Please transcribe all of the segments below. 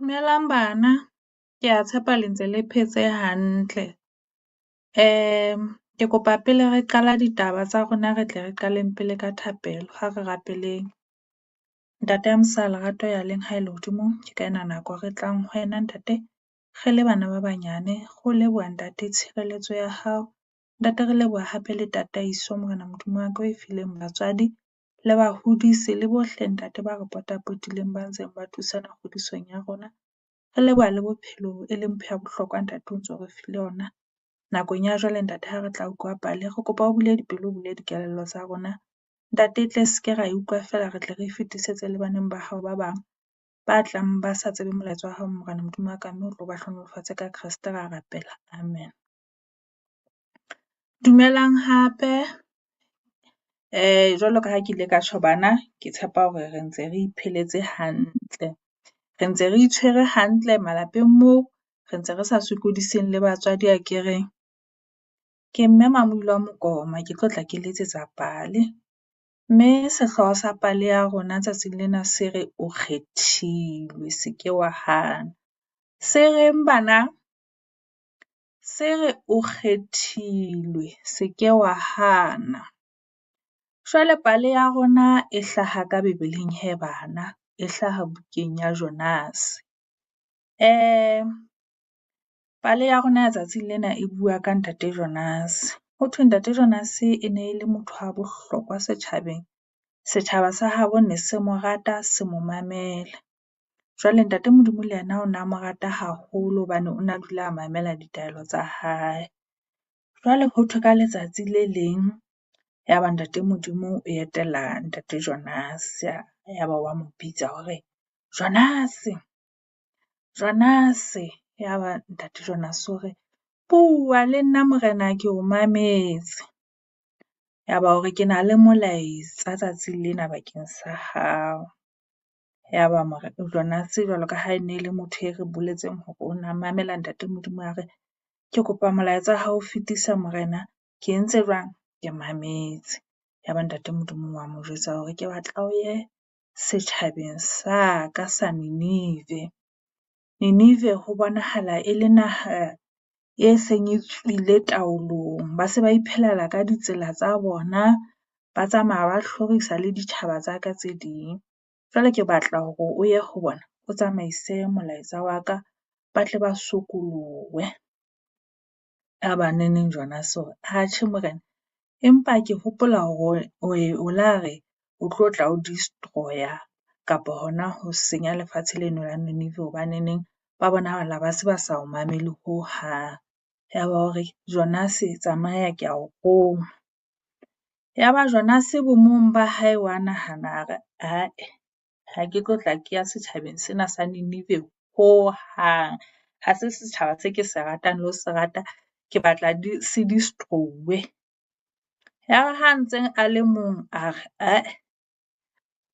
Dumelang bana, ke a tshepa le ntse le phetse hantle. Ke kopa pele re qala ditaba tsa rona re tle re qaleng pele ka thapelo. Ha re rapeleng. Ntate Mosa lerato ya leng ha ele hodimo, ke ka ena nako re tlang ho wena ntate. Re le bana ba banyane, re leboha ntate tshireletso ya hao. Ntate re leboha hape le tataiso Morena Modimo wa ka o e fileng batswadi le bahodisi le bohle ntate ba re potapotileng ba ntseng ba thusana kgodisong ya rona. Re leboha le bophelo e leng mpho ya bohlokwa ntate o ntso re file yona. Nakong ya jwale ntate ha re tla utlwa pale, re kopa o bule dipelo, o bule dikelello tsa rona. Ntate tle se ke ra e utlwa fela, re tle re e fetisetse le baneng ba hao ba bang ba tlang ba sa tsebe molaetsa wa hao Morena Modimo wa ka, mme o tlo ba hlonolofatse ka Kreste ra rapela. Amen. Dumelang hape. Jwalo ka ha ke ile ka tjho bana, ke tshepa hore re ntse re ipheletse hantle. Re ntse re itshwere hantle malapeng moo, re ntse re sa sokodiseng le batswadi akereng. Ke mme Mamolo wa Mokoma, ke tlo tla ke letsetsa pale. Mme sehlooho sa pale ya rona tsatsing lena se re o kgethilwe, se ke wa hana. Se reng bana? Se re o kgethilwe, se ke wa hana. Jwale pale ya rona e hlaha ka Bebeleng he bana, e hlaha bukeng ya Jonase. Pale ya rona ya tsatsing lena e bua ka ntate Jonase. Hothwe ntate Jonase e ne le motho wa bohlokwa setjhabeng. Setjhaba sa habo ne se mo rata, se mo mamela. Jwale ntate Modimo le yena o na mo rata haholo hobane o na dula a mamela ditaelo tsa hae. Jwale hothwe ka letsatsi le leng ya ba ntate Modimo o etela ntate Jonase, ya ba wa mo bitsa hore Jonase, Jonase. Ya ba ntate Jonase hore bua le nna morena ke o mametse. Ya ba hore ke na le molaetsa tsatsing lena bakeng sa hao. Ya ba Jonase jwalo ka ha e ne le motho e re boletseng hore o na mamela ntate Modimo ya re, ke kopa molaetsa wa hao o fetisa morena, ke entse jwang? Ke mametse. Ya ba ntate Modimo wa mo jwetsa hore ke batla o ye setjhabeng sa ka sa Ninive. Ninive ho bonahala e le naha e seng e tswile taolong. Ba se ba iphelela ka ditsela tsa bona, ba tsamaya ba hlorisa le ditjhaba tsa ka tse ding. Jwale ke batla hore o ye ho bona, o tsamaise molaetsa wa ka, ba tle ba sokolohe. Ya ba neneng Jonase hore atjhe morena, empa ke hopola hore o la re o tlo tla o destroy-a kapa hona ho senya lefatshe leno la Ninive hobaneneng ba bonahala ba se ba sa o mamele hohang. Ya ba hore Jonase tsamaya ke a o roma. Ya ba Jonase bomong ba hae wa nahana re ha ke tlo tla ke ya setjhabeng sena sa Ninive hohang. Ha se setjhaba se ke se ratang le ho se rata, ke batla se destroy-we. Ya ba ha ntseng a le mong a re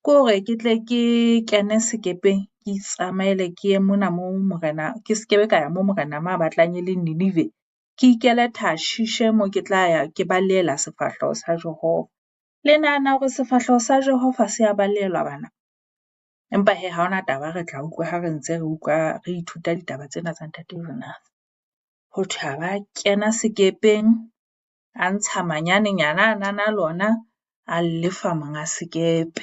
ke hore ke tle ke kene sekepeng, ke itsamaele ke ye mona moo morena, ke skebe ka ya moo morena ma batlang e leng Ninive. Ke ikele Tharshishi moo ke tla ya ke balehela sefahleho sa Jehova. Le nahana hore sefahleho sa Jehova se a balehelwa bana? Empa hee ha hona taba, re tla utlwa ha re ntse re ithuta ditaba tsena tsa ntate Jonase. Hothwe ha ba kena sekepeng, a ntsha manyanenyana a nana lona, a lefa monga sekepe.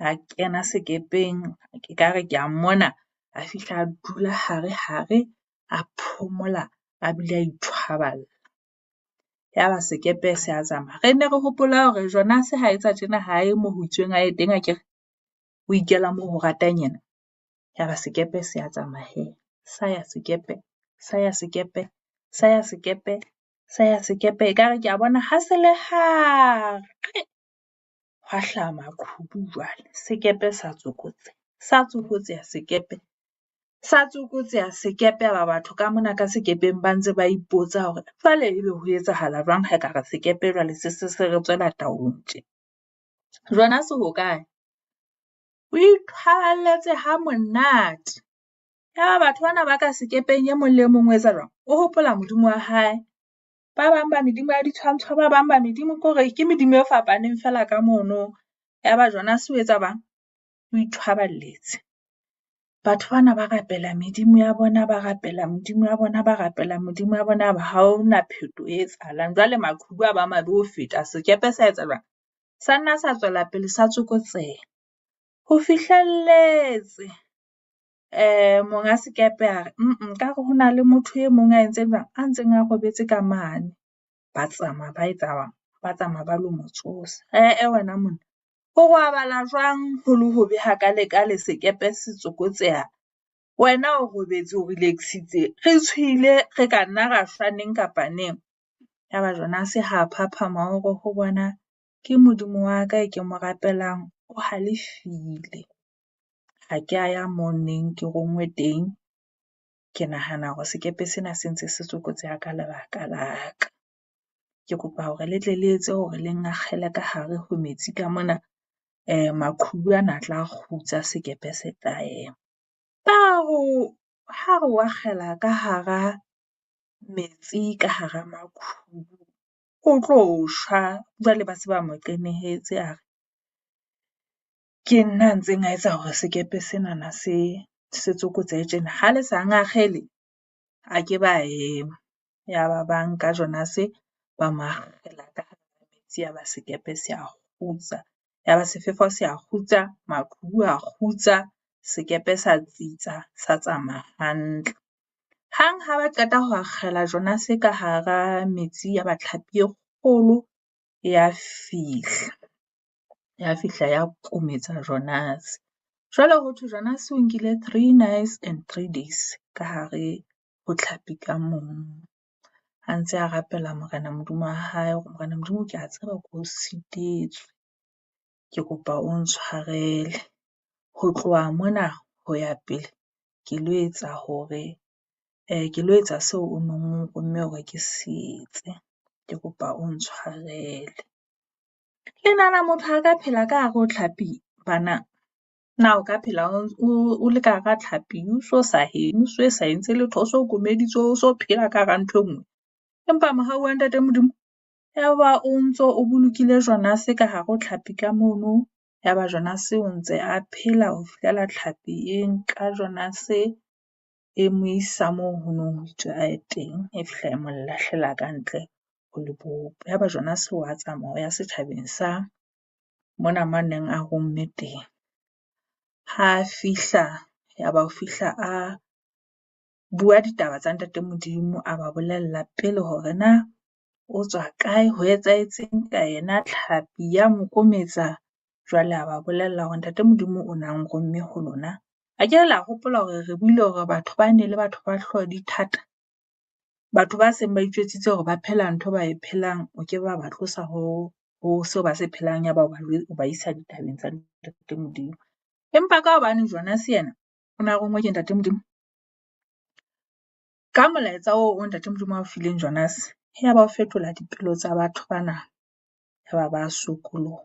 A kena sekepeng, ekare ke a mmona, a fihla a dula hare, a phomola, a bile a ithwaballa. Ya ba sekepe se a tsamaya. Re ne re hopola hore Jonase ha etsa tjena ha e moo ho itsweng a ye teng akere o ikela moo ho ratang yena. Ya ba sekepe se a tsamaya hee. Sa ya sekepe, sa ya sekepe, sa ya sekepe, sa ya sekepe. Ekare ke a bona ha se le hare, hwa hlaha maqhubu jwale. Sekepe sa tsokotseha, sa tsokotseha sekepe. Sa tsokotseha sekepe, ba batho ka mona ka sekepeng ba ntse ba ipotsa hore jwale ebe ho etsahala jwang ha ekare sekepe jwale se re tswela taolong tje. Jonase hokae? O ithwalletse ha monate. Ya ba batho bana ba ka sekepeng e mong le mong o etsa jwang? O hopola modimo wa hae. Ba bang ba medimo ya ditshwantsho, ba bang ba medimo ke hore ke medimo e fapaneng fela ka mono. Ya ba Jonase o etsa bang? O ithwaballetse. batho bana ba rapela medimo ya bona, ba rapela modimo ya bona, ba rapela modimo ya bona, ha hona pheto e etsahalang. Jwale maqhubu a ba mabe ho feta, sekepe sa etsa jwang? Sa nna sa tswela pele sa tsokotseha. Ho fihlelletse monga sekepe a re nkare ho na le motho e mong a entseng jwang? A ntseng a robetse ka mane. Ba tsamaya ba etsa jwang? Ba tsamaya ba lo mo tsosa. Wena monna, ho robala jwang ho le hobe hakale sekepe se tsokotseha? Wena o robetse o relax-itse. Re tshohile re ka nna ra shwa neng kapa neng. Yaba Jonase ha phaphama hore ho bona ke Modimo wa ka e ke mo rapelang o halefile. Ha ke a ya moo neng ke rongwe teng. Ke nahana hore sekepe sena se ntse se tsokotseha ka lebaka la ka. Ke kopa hore le tle le etse hore le nkgele ka hare ho metsi ka mona. Maqhubu ana a tla kgutsa, sekepe se tla ema. Ha re akgela ka hara metsi ka hara maqhubu, o tlo shwa. Jwale ba se ba mo qenehetse a re ke nna a ntseng a etsa hore sekepe senana se tsokotsehe tjena. Ha le sa ngakgele, a ke ba ema. Yaba ba nka Jonase ba mo akgela ka hara metsi, yaba sekepe se a kgutsa. Yaba sefefo se a kgutsa, maqhubu a kgutsa, sekepe sa tsitsa, sa tsamaya hantle. Hang ha ba qeta ho akgela Jonase ka hara metsi, yaba tlhapi e kgolo ya fihla. Ya fihla ya kumetsa Jonase. Jwale hothwe Jonase o nkile 3 nights and 3 days ka hare ho tlhapi ka moo. A ntse a rapela Morena Modimo wa hae hore Morena Modimo ke a tseba ke o sitetswe. Ke kopa o ntshwarele. Ho tloha mona ho ya pele, ke lo etsa hore ke lo etsa seo o nong o romme hore ke se etse. Ke kopa o ntshwarele. Le nahana motho a ka phela ka hare ho tlhapi bana? Na o ka phela o le ka hara tlhapi, o so sa heme, o so sa entse letho, o so kumeditswe, o so phela ka hara ntho e nngwe. Empa mohau wa Ntate Modimo, yaba o ntso o bolokile Jonase ka hare ho tlhapi ka mono. Yaba Jonase o ntse a phela ho fihlela tlhapi e nka Jonase e mo isa moo ho nong ho itswe a ye teng, e fihla e mo lahlela ka ntle ho lebopo. Yaba Jonase wa tsamaya ho ya setjhabeng sa mona moo a neng a romme teng. Ha fihla, yaba o fihla a bua ditaba tsa Ntate Modimo, a ba bolella pele hore na o tswa kae, ho etsahetseng ka yena, tlhapi ya mo kometsa. Jwale a ba bolella hore Ntate Modimo o na nromme ho lona. Akere la hopola hore re buile hore batho ba ne le batho ba hlooho di thata, batho ba seng ba itjwetsitse hore ba phela ntho ba e phelang, o ke ba ba tlosa ho seo ba se phelang, yaba o ba isa ditabeng tsa Ntate Modimo. Empa ka hobane Jonase yena o na rongwe ke Ntate Modimo, ka molaetsa oo Ntate Modimo a o fileng Jonase, yaba o fetola dipelo tsa batho bana, yaba ba sokoloha.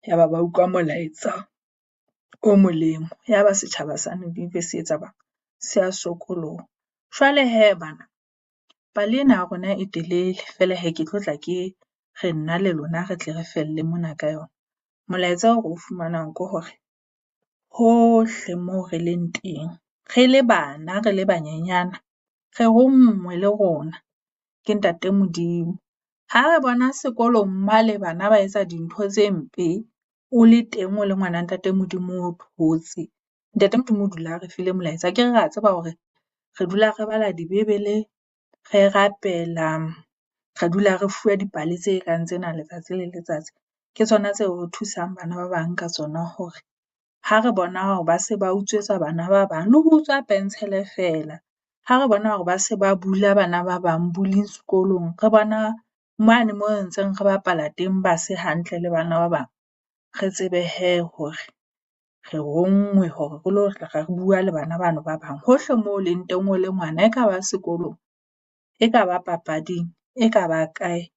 Yaba ba utlwa molaetsa o molemo, yaba setjhaba sa Ninive se etsa bang? Se a sokoloha. Jwale hee bana, pale ena ya rona e telele, feela hee ke tlo tla ke re nna le lona re tle re felle mona ka yona. Molaetsa o re o fumanang ke hore hohle moo re leng teng, re le bana, re le banyenyana, re ronngwe le rona ke Ntate Modimo. Ha re bona sekolong male bana ba etsa dintho tse mpe, o le teng o le ngwana Ntate Modimo o thotse. Ntate Modimo o dula a re file molaetsa. Akere re a tseba hore re dula re bala dibebele, re rapela, re dula re fuwa dipale tse kang tsena letsatsi le letsatsi. Ke tsona tseo re thusang bana ba bang ka tsona hore ha re bona hore ba se ba utswetsa bana ba bang, le ho utswa pensele feela. Ha re bona hore ba se ba bula bana ba bang bullying sekolong, re bona mane moo ntseng re bapala teng ba se hantle le bana ba bang, re tsebe hee hore re ronngwe hore re lo tla re bua le bana bano ba bang. Hohle moo o leng teng o le ngwana, ekaba sekolong, ekaba papading, ekaba kae,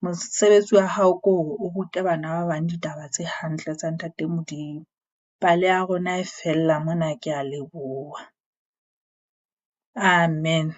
mosebetsi wa hao ke hore o rute bana ba bang ditaba tse hantle tsa Ntate Modimo. Pale ya rona e fella mona, ke a leboha. Amen.